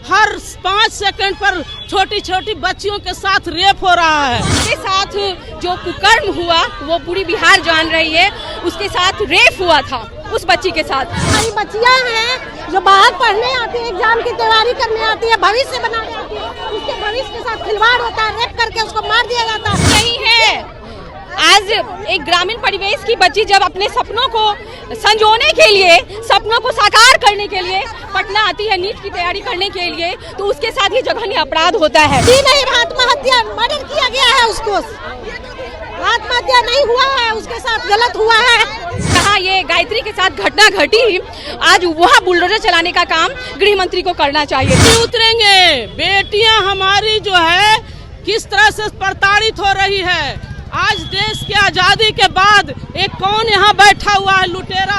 हर 5 second पर छोटी छोटी बच्चियों के साथ रेप हो रहा है। उसके साथ जो कुकर्म हुआ वो पूरी बिहार जान रही है। उसके साथ रेप हुआ था उस बच्ची के साथ। हमारी बच्चियां हैं जो बाहर पढ़ने आती है, एग्जाम की तैयारी करने आती है, भविष्य बनाने आती है, उसके भविष्य के साथ खिलवाड़ होता है, रेप करके उसको मार दिया जाता है। नहीं है। आज एक ग्रामीण परिवेश की बच्ची जब अपने सपनों को संजोने के लिए, सपनों को साकार करने के लिए पटना आती है नीट की तैयारी करने के लिए, तो उसके साथ ये जघन्य अपराध होता है। जी नहीं, आत्महत्या मर्डर किया गया है उसको, आत्महत्या नहीं हुआ है, उसके साथ गलत हुआ है। कहा ये गायत्री के साथ घटना घटी, आज वहाँ बुलडोजर चलाने का काम गृह मंत्री को करना चाहिए। नहीं उतरेंगे। बेटियां हमारी जो है किस तरह से प्रताड़ित हो रही है। आज देश की आजादी के बाद एक कौन यहाँ बैठा हुआ है, लुटेरा,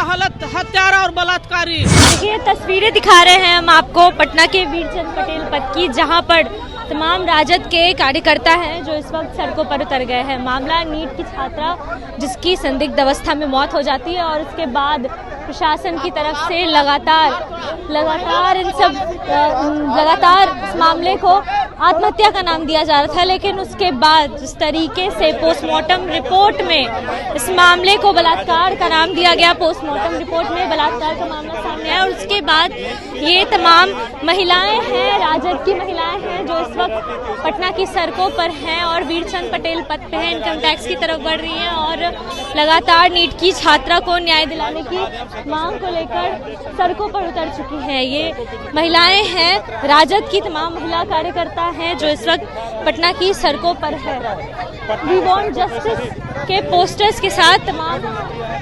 हत्यारा और बलात्कारी। देखिए तस्वीरें दिखा रहे हैं हम आपको पटना के वीरचंद पटेल पथ की, जहां पर तमाम राजद के कार्यकर्ता हैं जो इस वक्त सड़कों पर उतर गए हैं। मामला नीट की छात्रा जिसकी संदिग्ध अवस्था में मौत हो जाती है और उसके बाद प्रशासन की तरफ से लगातार इस मामले को आत्महत्या का नाम दिया जा रहा था, लेकिन उसके बाद जिस तरीके से पोस्टमार्टम रिपोर्ट में इस मामले को बलात्कार का नाम दिया गया, पोस्टमार्टम रिपोर्ट में बलात्कार का मामला सामने आया और उसके बाद ये तमाम महिलाएं हैं, राजद की महिलाएं हैं जो इस वक्त पटना की सड़कों पर हैं और वीरचंद पटेल पथ पे हैं, इनकम टैक्स की तरफ बढ़ रही हैं और लगातार नीट की छात्रा को न्याय दिलाने की मांग को लेकर सड़कों पर उतर चुकी हैं। ये महिलाएं हैं, राजद की तमाम महिला कार्यकर्ता हैं जो इस वक्त पटना की सड़कों पर है। वी वांट जस्टिस के पोस्टर्स के साथ तमाम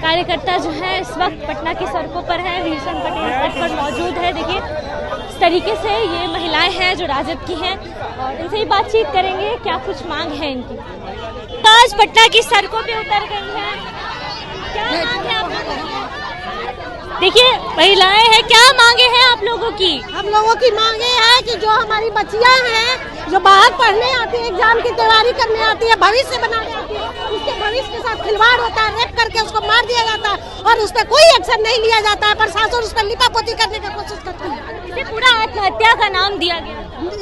कार्यकर्ता जो है इस वक्त पटना की सड़कों पर हैं, वीरचंद पटेल पथ पर मौजूद है। देखिए इस तरीके से ये महिलाएं हैं जो राजद की हैं और इनसे ही बातचीत करेंगे क्या कुछ मांग है इनकी। तो आज पटना की सड़कों पे उतर गई हैं, क्या मांग है आप लोगों की? देखिए महिलाएं हैं, क्या मांगे हैं आप लोगों की? हम लोगों की मांगे है कि जो हमारी बच्चियां हैं जो बाहर पढ़ने आती है, एग्जाम की तैयारी करने आती है, भविष्य बनाने आती है, उसके भविष्य के साथ खिलवाड़ होता है, रेप करके उसको मार दिया जाता है और उस पर कोई एक्शन नहीं लिया जाता है। प्रशासन उस पर लिपापोती करने की कोशिश करती है। इसे पूरा आत्महत्या का नाम दिया गया।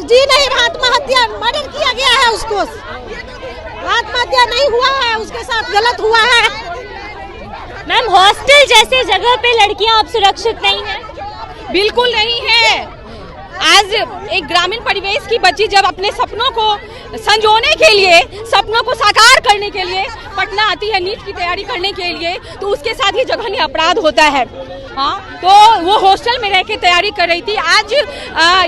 जी नहीं, आत्महत्या मर्डर किया गया है उसको, आत्महत्या नहीं हुआ है, उसके साथ गलत हुआ है। मैम हॉस्टल जैसे जगह पे लड़कियां अब सुरक्षित नहीं है? बिल्कुल नहीं है। आज एक ग्रामीण परिवेश की बच्ची जब अपने सपनों को संजोने के लिए, सपनों को साकार करने के लिए पटना आती है नीट की तैयारी करने के लिए, तो उसके साथ ये जघन्य अपराध होता है। हाँ, तो वो हॉस्टल में रह के तैयारी कर रही थी। आज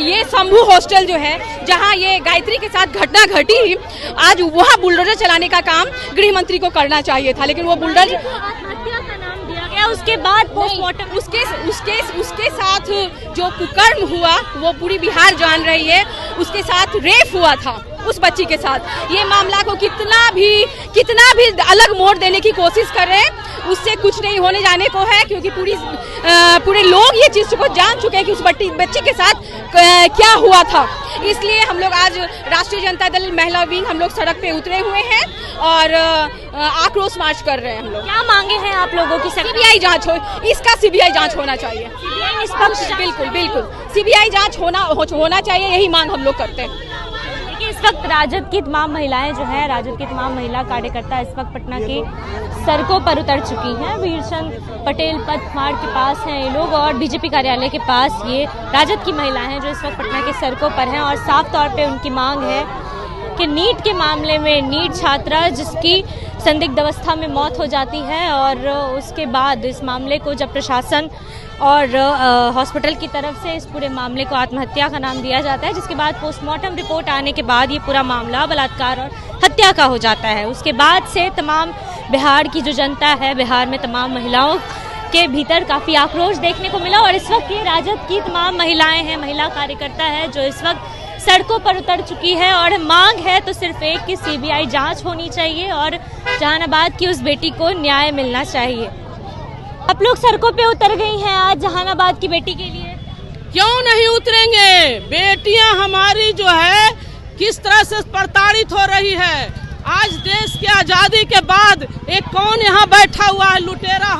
ये शंभू हॉस्टल जो है जहाँ ये गायत्री के साथ घटना घटी, आज वहाँ बुलडोजर चलाने का काम गृह मंत्री को करना चाहिए था, लेकिन वो बुलडोजर आत्महत्या का नाम दिया गया। उसके बाद पोस्टमार्टम, उसके साथ जो कुकर्म हुआ वो पूरी बिहार जान रही है। उसके साथ रेप हुआ था उस बच्ची के साथ। ये मामला को कितना भी अलग मोड़ देने की कोशिश कर रहे हैं, उससे कुछ नहीं होने जाने को है, क्योंकि पूरे लोग ये चीज को जान चुके हैं कि उस बच्ची के साथ क्या हुआ था। इसलिए हम लोग आज राष्ट्रीय जनता दल महिला विंग हम लोग सड़क पे उतरे हुए हैं और आक्रोश मार्च कर रहे हैं। हम लोग क्या मांगे हैं आप लोगों की? सीबीआई जांच हो, इसका सीबीआई जांच होना चाहिए। बिल्कुल सीबीआई जांच होना चाहिए, यही मांग हम लोग करते हैं। इस वक्त राजद की तमाम महिलाएं जो है, राजद की तमाम महिला कार्यकर्ता इस वक्त पटना की सड़कों पर उतर चुकी हैं। वीरचंद पटेल पथ मार्ग के पास हैं ये लोग और बीजेपी कार्यालय के पास ये राजद की महिलाएं हैं जो इस वक्त पटना के सड़कों पर हैं और साफ तौर पे उनकी मांग है कि नीट के मामले में नीट छात्रा जिसकी संदिग्ध अवस्था में मौत हो जाती है और उसके बाद इस मामले को जब प्रशासन और हॉस्पिटल की तरफ से इस पूरे मामले को आत्महत्या का नाम दिया जाता है, जिसके बाद पोस्टमार्टम रिपोर्ट आने के बाद ये पूरा मामला बलात्कार और हत्या का हो जाता है। उसके बाद से तमाम बिहार की जो जनता है, बिहार में तमाम महिलाओं के भीतर काफ़ी आक्रोश देखने को मिला और इस वक्त ये राजद की तमाम महिलाएं हैं, महिला कार्यकर्ता है जो इस वक्त सड़कों पर उतर चुकी है और मांग है तो सिर्फ एक कि सीबीआई जांच होनी चाहिए और जहानाबाद की उस बेटी को न्याय मिलना चाहिए। आप लोग सड़कों पे उतर गई हैं आज जहानाबाद की बेटी के लिए? क्यों नहीं उतरेंगे। बेटियां हमारी जो है किस तरह से प्रताड़ित हो रही है। आज देश की आजादी के बाद एक कौन यहाँ बैठा हुआ है, लुटेरा,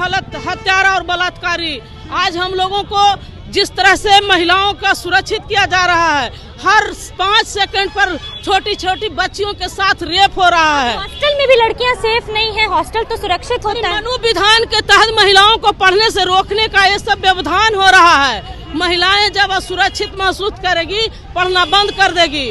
हत्यारा और बलात्कारी। आज हम लोगों को जिस तरह से महिलाओं का सुरक्षित किया जा रहा है, हर 5 सेकंड पर छोटी छोटी बच्चियों के साथ रेप हो रहा है। हॉस्टल में भी लड़कियां सेफ नहीं है, हॉस्टल तो सुरक्षित होता है। मनु विधान के तहत महिलाओं को पढ़ने से रोकने का ये सब व्यवधान हो रहा है। महिलाएं जब असुरक्षित महसूस करेगी, पढ़ना बंद कर देगी,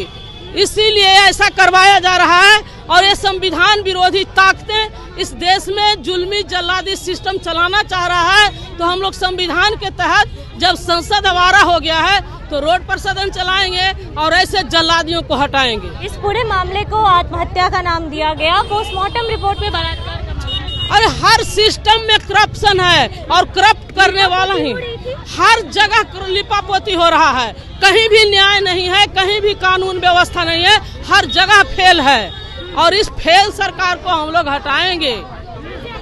इसीलिए ऐसा करवाया जा रहा है। और ये संविधान विरोधी ताकतें इस देश में जुल्मी जल्लादी सिस्टम चलाना चाह रहा है। तो हम लोग संविधान के तहत जब संसद आवारा हो गया है तो रोड पर सदन चलाएंगे और ऐसे जल्लादियों को हटाएंगे। इस पूरे मामले को आत्महत्या का नाम दिया गया। पोस्टमार्टम रिपोर्ट में बलात्कार का मामला। अरे हर सिस्टम में करप्शन है और करप्ट करने वाला ही हर जगह लिपापोती हो रहा है। कहीं भी न्याय नहीं है, कहीं भी कानून व्यवस्था नहीं है, हर जगह फेल है। और इस फेल सरकार को हम लोग हटाएंगे,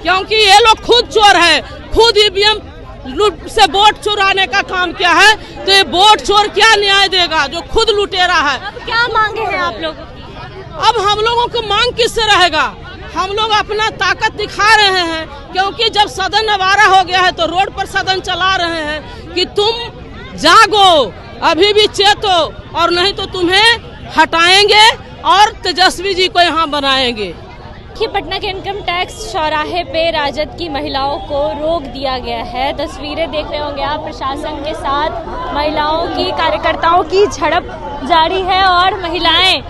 क्योंकि ये लोग खुद चोर है, खुद ईवीएम लूट से वोट चुराने का काम किया है। तो ये वोट चोर क्या न्याय देगा जो खुद लुटेरा है। अब क्या मांगे हैं आप लोगों की? अब हम लोगों को मांग किससे रहेगा? हम लोग अपना ताकत दिखा रहे हैं, क्योंकि जब सदन आवारा हो गया है तो रोड पर सदन चला रहे हैं कि तुम जागो, अभी भी चेतो, और नहीं तो तुम्हें हटाएंगे और तेजस्वी जी को यहाँ बनाएंगे। पटना के इनकम टैक्स चौराहे पे राजद की महिलाओं को रोक दिया गया है। तस्वीरें देख रहे होंगे आप, प्रशासन के साथ महिलाओं की, कार्यकर्ताओं की झड़प जारी है और महिलाएं,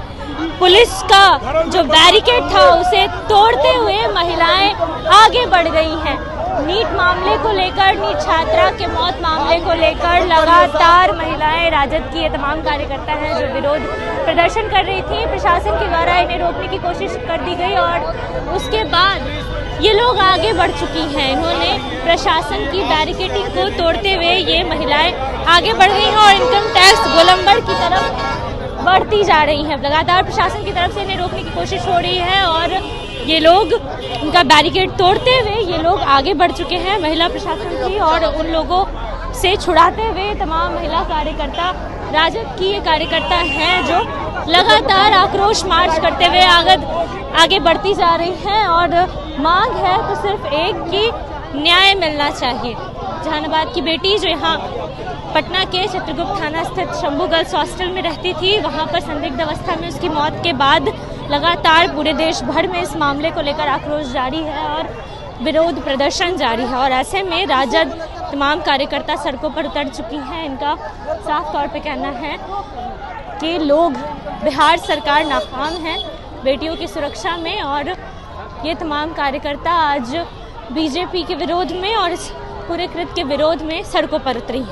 पुलिस का जो बैरिकेड था उसे तोड़ते हुए महिलाएं आगे बढ़ गई हैं। नीट मामले को लेकर, नीट छात्रा के मौत मामले को लेकर लगातार महिलाएं, राजद की ये तमाम कार्यकर्ता हैं जो विरोध प्रदर्शन कर रही थी। प्रशासन के द्वारा इन्हें रोकने की कोशिश कर दी गई और उसके बाद ये लोग आगे बढ़ चुकी हैं। इन्होंने प्रशासन की बैरिकेडिंग को तोड़ते हुए ये महिलाएं आगे बढ़ गई हैं और इनकम टैक्स गोलंबर की तरफ बढ़ती जा रही हैं। लगातार प्रशासन की तरफ से इन्हें रोकने की कोशिश हो रही है और ये लोग उनका बैरिकेड तोड़ते हुए ये लोग आगे बढ़ चुके हैं महिला प्रशासन की, और उन लोगों से छुड़ाते हुए तमाम महिला कार्यकर्ता, राजद की ये कार्यकर्ता हैं जो लगातार आक्रोश मार्च करते हुए आगे बढ़ती जा रही हैं। और मांग है तो सिर्फ एक कि न्याय मिलना चाहिए। जहानाबाद की बेटी जो यहाँ पटना के चित्रगुप्त थाना स्थित शंभू गर्ल्स हॉस्टल में रहती थी, वहाँ पर संदिग्ध अवस्था में उसकी मौत के बाद लगातार पूरे देश भर में इस मामले को लेकर आक्रोश जारी है और विरोध प्रदर्शन जारी है। और ऐसे में राजद तमाम कार्यकर्ता सड़कों पर उतर चुकी हैं। इनका साफ तौर पे कहना है कि लोग, बिहार सरकार नाकाम है बेटियों की सुरक्षा में, और ये तमाम कार्यकर्ता आज बीजेपी के विरोध में और इस पूरे कृत्य के विरोध में सड़कों पर उतरी।